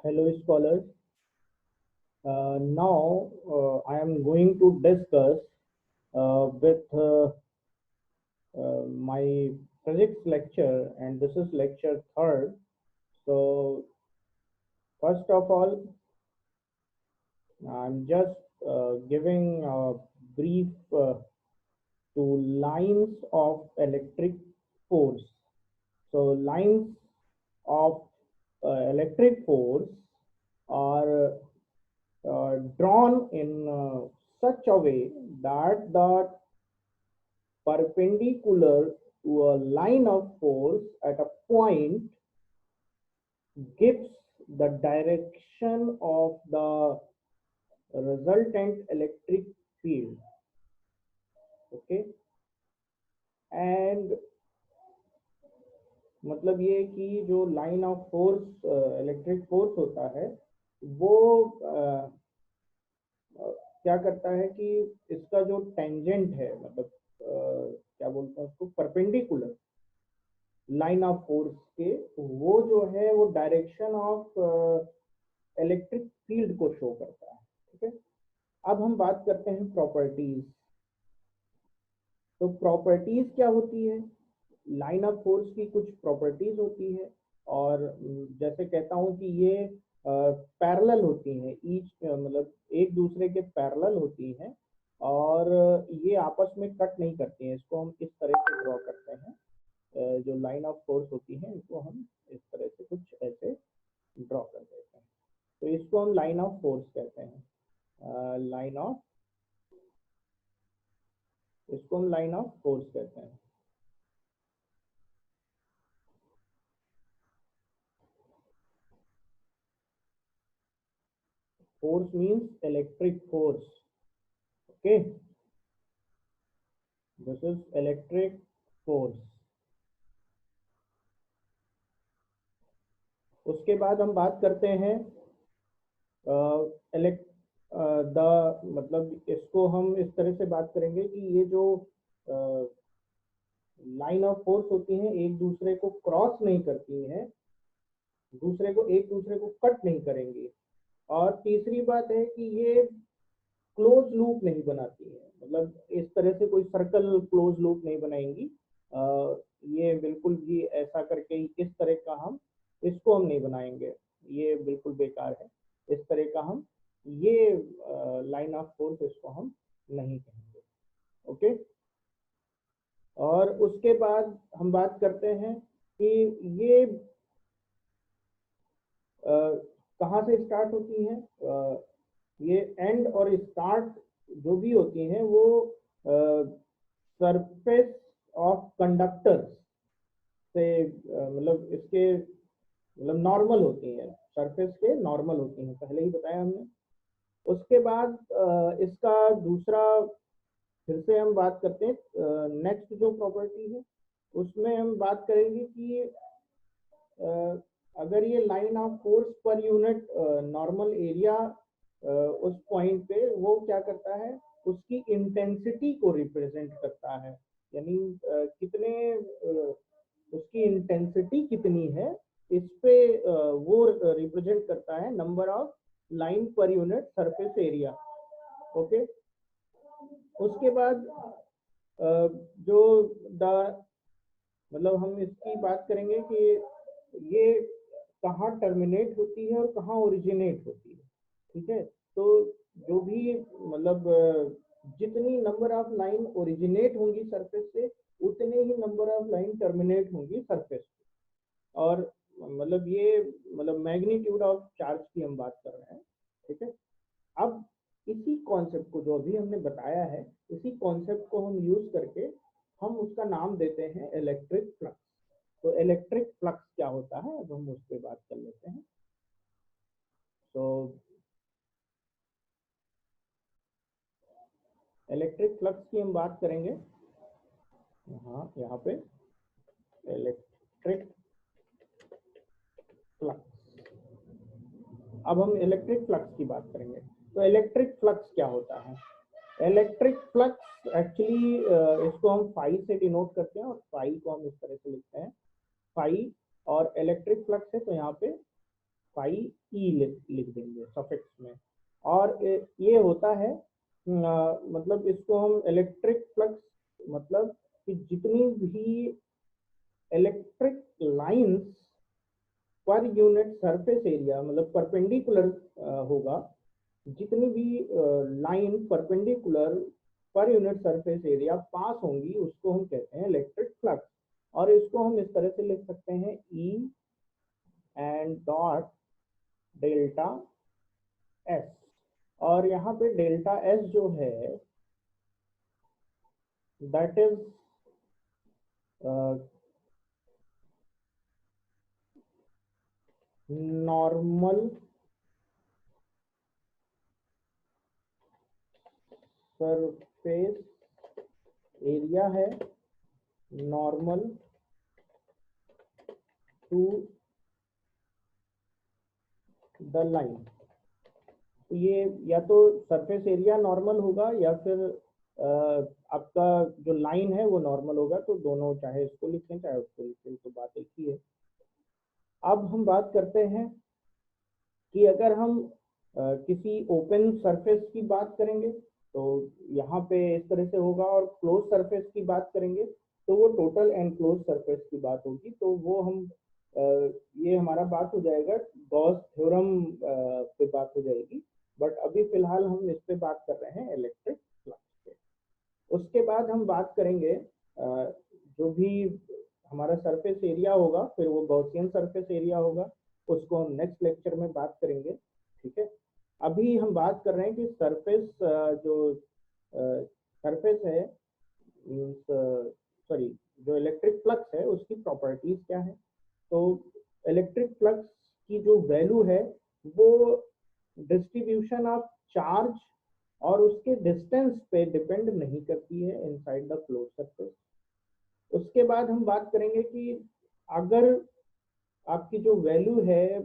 Hello, scholars. Now I am going to discuss with my physics lecture, and this is lecture third. So, first of all, I'm just giving a brief to lines of electric force. So, lines of electric force are drawn in such a way that the perpendicular to a line of force at a point gives the direction of the resultant electric field. Okay, and मतलब ये कि जो line of force electric force होता है वो क्या करता है कि इसका जो टेंजेंट है मतलब क्या बोलते हैं उसको परपेंडिकुलर लाइन ऑफ फोर्स के वो जो है वो डायरेक्शन ऑफ इलेक्ट्रिक फील्ड को शो करता है। ठीक है, अब हम बात करते हैं प्रॉपर्टीज। तो प्रॉपर्टीज क्या होती है? लाइन ऑफ फोर्स की कुछ प्रॉपर्टीज होती है और जैसे कहता हूं कि ये पैरेलल होती हैं, ईच मतलब एक दूसरे के पैरेलल होती हैं और ये आपस में कट नहीं करती हैं। इसको हम इस तरह से ड्रॉ करते हैं, जो लाइन ऑफ फोर्स होती है इनको हम इस तरह से कुछ ऐसे ड्रॉ कर देते हैं। तो इसको हम लाइन ऑफ फोर्स कहते हैं। लाइन ऑफ इसको हम लाइन ऑफ फोर्स कहते हैं। Force means electric force. Okay, this is electric force. उसके बाद हम बात करते हैं मतलब इसको हम इस तरह से बात करेंगे कि ये जो लाइन ऑफ फोर्स होती हैं एक दूसरे को क्रॉस नहीं करती हैं, एक दूसरे को कट नहीं करेंगी। और तीसरी बात है कि ये क्लोज लूप नहीं बनाती है, मतलब इस तरह से कोई सर्कल क्लोज लूप नहीं बनाएंगी। ये बिल्कुल भी ऐसा करके इस तरह का हम इसको हम नहीं बनाएंगे, ये बिल्कुल बेकार है। इस तरह का हम ये लाइन ऑफ फोर्स इसको हम नहीं कहेंगे। ओके, और उसके बाद हम बात करते हैं कि ये कहाँ से स्टार्ट होती हैं। ये एंड और स्टार्ट जो भी होती हैं वो सरफेस ऑफ कंडक्टर्स से मतलब इसके मतलब नॉर्मल होती हैं, सरफेस के नॉर्मल होती हैं, पहले ही बताया हमने। उसके बाद इसका दूसरा फिर से हम बात करते हैं नेक्स्ट जो प्रॉपर्टी है उसमें हम बात करेंगे कि अगर ये line of force per unit normal area उस पॉइंट पे वो क्या करता है, उसकी इंटेंसिटी को रिप्रेजेंट करता है, यानी कितने उसकी इंटेंसिटी कितनी है इस पे वो रिप्रेजेंट करता है नंबर ऑफ लाइन पर यूनिट सरफेस एरिया। ओके, उसके बाद जो मतलब हम इसकी बात करेंगे कि ये कहाँ टर्मिनेट होती है और कहाँ ओरिजिनेट होती है। ठीक है, तो जो भी मतलब जितनी नंबर ऑफ लाइन ओरिजिनेट होंगी सरफेस से उतने ही नंबर ऑफ लाइन टर्मिनेट होंगी सरफेस से। और मतलब ये मतलब मैग्नीट्यूड ऑफ चार्ज की हम बात कर रहे हैं। ठीक है, अब इसी कॉन्सेप्ट को जो अभी हमने बताया है इसी कॉन्सेप्ट को हम यूज करके हम उसका नाम देते हैं इलेक्ट्रिक फ्लक्स। तो इलेक्ट्रिक फ्लक्स क्या होता है अब हम उस पर बात कर लेते हैं। तो इलेक्ट्रिक फ्लक्स की हम बात करेंगे यहाँ पे इलेक्ट्रिक फ्लक्स। अब हम इलेक्ट्रिक फ्लक्स की बात करेंगे। तो इलेक्ट्रिक फ्लक्स क्या होता है? इलेक्ट्रिक फ्लक्स एक्चुअली इसको हम फाई से डिनोट करते हैं और फाई को हम इस तरह से लिखते हैं फाई, और इलेक्ट्रिक फ्लक्स है तो यहाँ पे फाई ई लिख देंगे सफिक्स में। और ये होता है मतलब इसको हम इलेक्ट्रिक फ्लक्स, मतलब कि जितनी भी electric lines per unit surface area, मतलब परपेंडिकुलर होगा, जितनी भी line perpendicular per unit surface area pass होंगी उसको हम कहते हैं इलेक्ट्रिक फ्लक्स। और इसको हम इस तरह से लिख सकते हैं E and dot delta S. और यहाँ पे डेल्टा एस जो है that is normal surface area है, नॉर्मल टू द लाइन। ये या तो सरफेस एरिया नॉर्मल होगा या फिर आपका जो लाइन है वो नॉर्मल होगा, तो दोनों चाहे इसको लिखें चाहे उसको लिखें, तो बात एक ही है। अब हम बात करते हैं कि अगर हम किसी ओपन सरफेस की बात करेंगे तो यहाँ पे इस तरह से होगा, और क्लोज सरफेस की बात करेंगे तो वो टोटल एंड क्लोज सरफेस की बात होगी। तो वो हम ये हमारा बात हो जाएगा गॉस थ्योरम पे बात हो जाएगी। बट अभी फिलहाल हम इस पे बात कर रहे हैं इलेक्ट्रिक फ्लक्स पे। उसके बाद हम बात करेंगे जो भी हमारा सरफेस एरिया होगा, फिर वो गॉसियन सरफेस एरिया होगा, उसको हम नेक्स्ट लेक्चर में बात करेंगे, ठीक है। अभी हम बात कर रहे हैं कि सरफेस जो सरफेस है मीन्स सॉरी जो इलेक्ट्रिक फ्लक्स है उसकी प्रॉपर्टीज क्या है। तो इलेक्ट्रिक फ्लक्स की जो वैल्यू है वो डिस्ट्रीब्यूशन ऑफ चार्ज और उसके डिस्टेंस पे डिपेंड नहीं करती है इनसाइड द क्लोज सरफेस। उसके बाद हम बात करेंगे कि अगर आपकी जो वैल्यू है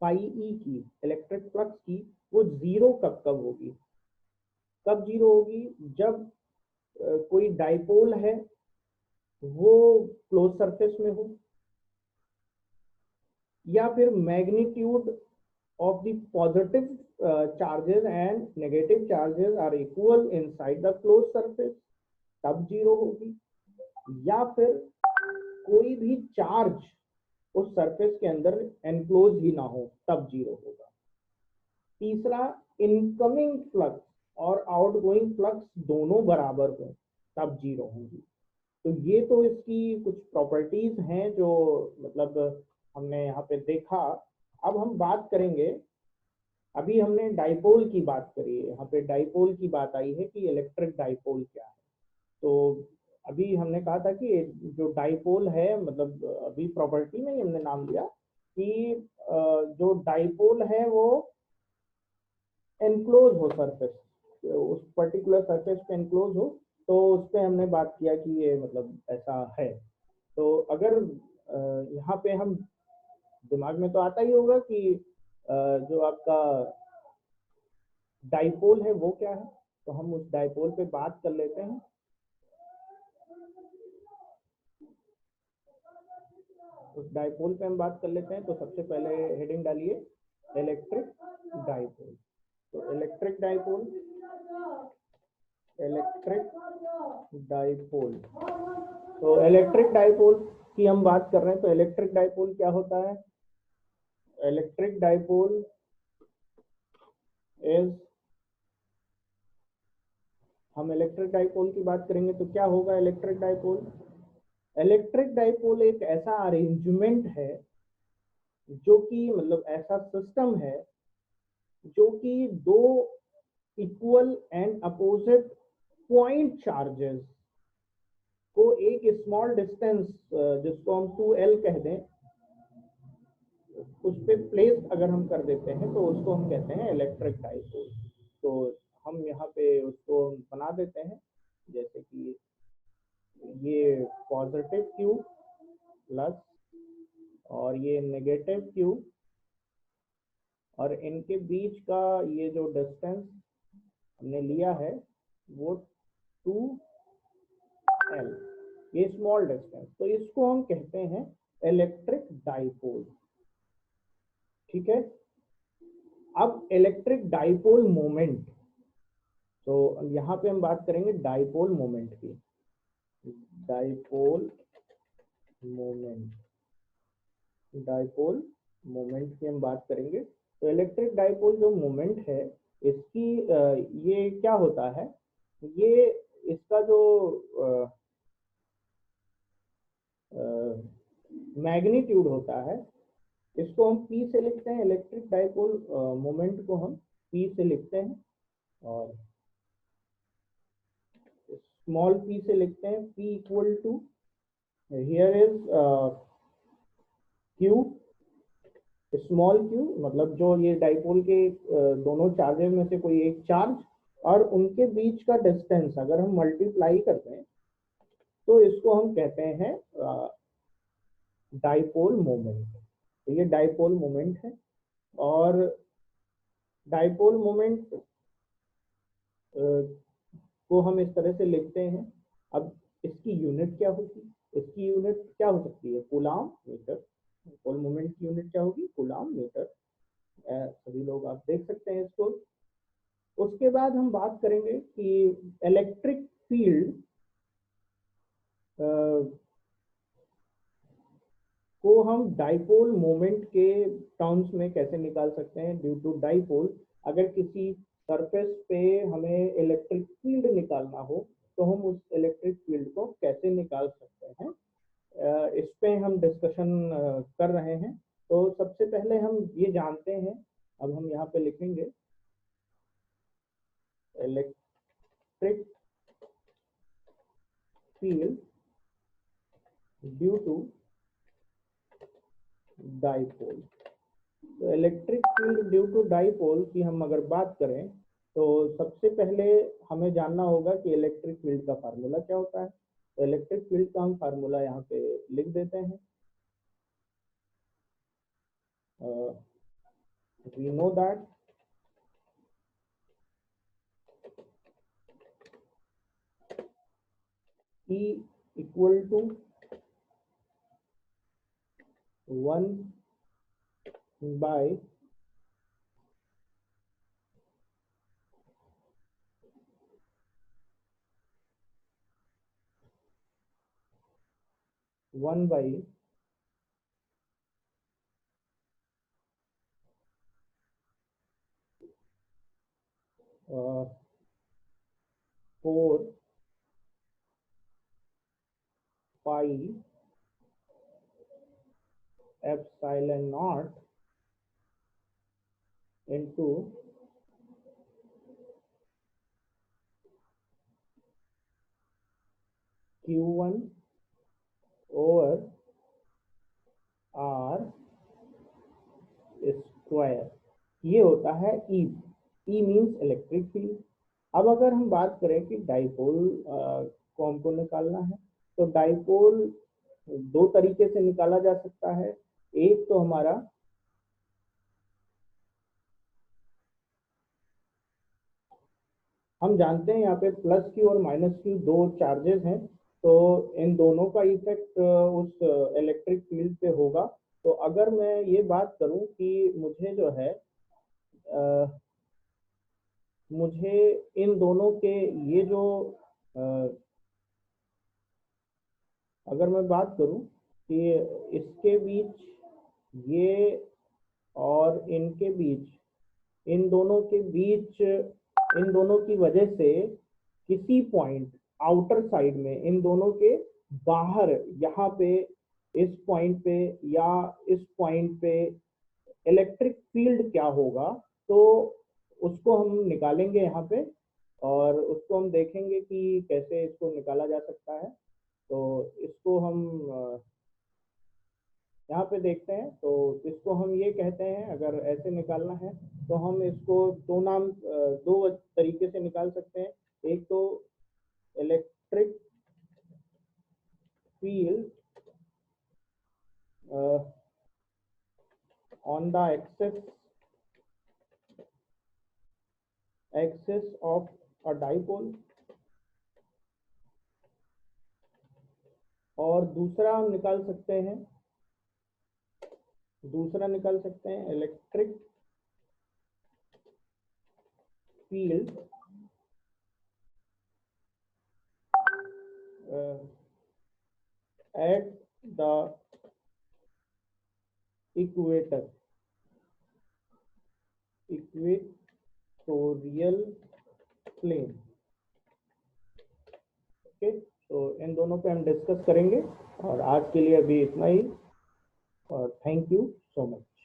फाई ई की इलेक्ट्रिक फ्लक्स की, वो जीरो कब कब होगी। कब जीरो होगी, जब कोई डाइपोल है वो क्लोज सरफेस में हो, या फिर magnitude of the positive charges and negative charges are equal inside the closed surface, तब जीरो होगी। या फिर कोई भी चार्ज उस सरफेस के अंदर एनक्लोज ही ना हो, तब जीरो होगा। तीसरा, इनकमिंग फ्लक्स और आउटगोइंग फ्लक्स दोनों बराबर हो, तब जीरो होगी। तो ये तो इसकी कुछ प्रॉपर्टीज हैं जो मतलब हमने यहाँ पे देखा। अब हम बात करेंगे, अभी हमने डाइपोल की बात करी है, यहाँ पे डाइपोल की बात आई है कि इलेक्ट्रिक डाइपोल क्या है। तो अभी हमने कहा था कि जो डाइपोल है, मतलब अभी प्रॉपर्टी में ही हमने नाम लिया कि जो डाइपोल है वो एनक्लोज हो सरफेस, उस पर्टिकुलर सरफेस पे एनक्लोज हो, तो उस पर हमने बात किया कि ये मतलब ऐसा है। तो अगर यहाँ पे हम दिमाग में तो आता ही होगा कि जो आपका डाइपोल है वो क्या है, तो हम उस डाइपोल पे बात कर लेते हैं। उस डाइपोल पे हम बात कर लेते हैं। तो सबसे पहले हेडिंग डालिए इलेक्ट्रिक डाइपोल। तो इलेक्ट्रिक डाइपोल, इलेक्ट्रिक डाइपोल, तो इलेक्ट्रिक डाइपोल की हम बात कर रहे हैं। तो इलेक्ट्रिक डाइपोल क्या होता है। इलेक्ट्रिक डाइपोल इज, हम इलेक्ट्रिक डाइपोल की बात करेंगे तो क्या होगा इलेक्ट्रिक डाइपोल। इलेक्ट्रिक डाइपोल एक ऐसा अरेंजमेंट है जो कि मतलब ऐसा सिस्टम है जो कि दो equal and opposite point charges को एक स्मॉल डिस्टेंस जिसको हम 2L कह दें उस पे प्लेस अगर हम कर देते हैं तो उसको हम कहते हैं इलेक्ट्रिक डाइपोल। तो हम यहाँ पे उसको बना देते हैं, जैसे कि ये पॉजिटिव क्यू प्लस और ये नेगेटिव क्यू, और इनके बीच का ये जो डिस्टेंस हमने लिया है वो 2L, ये स्मॉल डिस्टेंस। तो इसको हम कहते हैं इलेक्ट्रिक डाइपोल। ठीक है। अब इलेक्ट्रिक डाइपोल मोमेंट, तो यहाँ पे हम बात करेंगे डाइपोल मोमेंट की। डाइपोल मोमेंट, डाइपोल मोमेंट की हम बात करेंगे। तो इलेक्ट्रिक डाइपोल जो मोमेंट है इसकी ये क्या होता है, ये इसका जो मैग्नीट्यूड होता है इसको हम P से लिखते हैं। इलेक्ट्रिक डाइपोल मोमेंट को हम P से लिखते हैं और स्मॉल p से लिखते हैं। P equal to here is q, small q मतलब जो ये डाइपोल के दोनों चार्जेस में से कोई एक चार्ज और उनके बीच का डिस्टेंस अगर हम मल्टीप्लाई करते हैं तो इसको हम कहते हैं डाइपोल मोमेंट। तो ये डाइपोल मोमेंट है। और डाइपोल मोमेंट को हम इस तरह से लिखते हैं। अब इसकी यूनिट क्या होगी, इसकी यूनिट क्या हो सकती है, कूलाम मीटर। डाइपोल मोमेंट की यूनिट क्या होगी, कूलाम मीटर। सभी लोग आप देख सकते हैं इसको। उसके बाद हम बात करेंगे कि इलेक्ट्रिक फील्ड को हम डाइपोल मोमेंट के टर्म्स में कैसे निकाल सकते हैं। ड्यू टू डाइपोल, अगर किसी सरफेस पे हमें इलेक्ट्रिक फील्ड निकालना हो तो हम उस इलेक्ट्रिक फील्ड को कैसे निकाल सकते हैं, इस पे हम डिस्कशन कर रहे हैं। तो सबसे पहले हम ये जानते हैं, अब हम यहाँ पे लिखेंगे electric field due to dipole. तो electric field due to dipole की हम अगर बात करें तो सबसे पहले हमें जानना होगा कि इलेक्ट्रिक फील्ड का फार्मूला क्या होता है। तो इलेक्ट्रिक फील्ड का हम फार्मूला यहाँ पे लिख देते हैं। We know that E equal to 1 by one by four pi epsilon not into Q1 over R square. ये होता है E। E means electric field. अब अगर हम बात करें कि डाइपोल को हमको निकालना है तो डाइपोल दो तरीके से निकाला जा सकता है। एक तो हमारा हम जानते हैं यहाँ पे प्लस क्यू और माइनस क्यू दो चार्जेस हैं, तो इन दोनों का इफेक्ट उस इलेक्ट्रिक फील्ड पे होगा। तो अगर मैं ये बात करूं कि मुझे जो है मुझे इन दोनों के ये जो अगर मैं बात करूं कि इसके बीच ये और इनके बीच, इन दोनों के बीच, इन दोनों की वजह से किसी पॉइंट आउटर साइड में, इन दोनों के बाहर यहाँ पे इस पॉइंट पे या इस पॉइंट पे इलेक्ट्रिक फील्ड क्या होगा, तो उसको हम निकालेंगे यहाँ पे और उसको हम देखेंगे कि कैसे इसको निकाला जा सकता है। तो इसको हम यहाँ पे देखते हैं। तो इसको हम ये कहते हैं, अगर ऐसे निकालना है तो हम इसको दो तरीके से निकाल सकते हैं। एक तो electric field on the axis of a dipole, और दूसरा हम निकाल सकते हैं दूसरा निकाल सकते हैं electric field at the equatorial plane। Okay, तो इन दोनों पे हम डिस्कस करेंगे और आज के लिए अभी इतना ही और थैंक यू सो मच।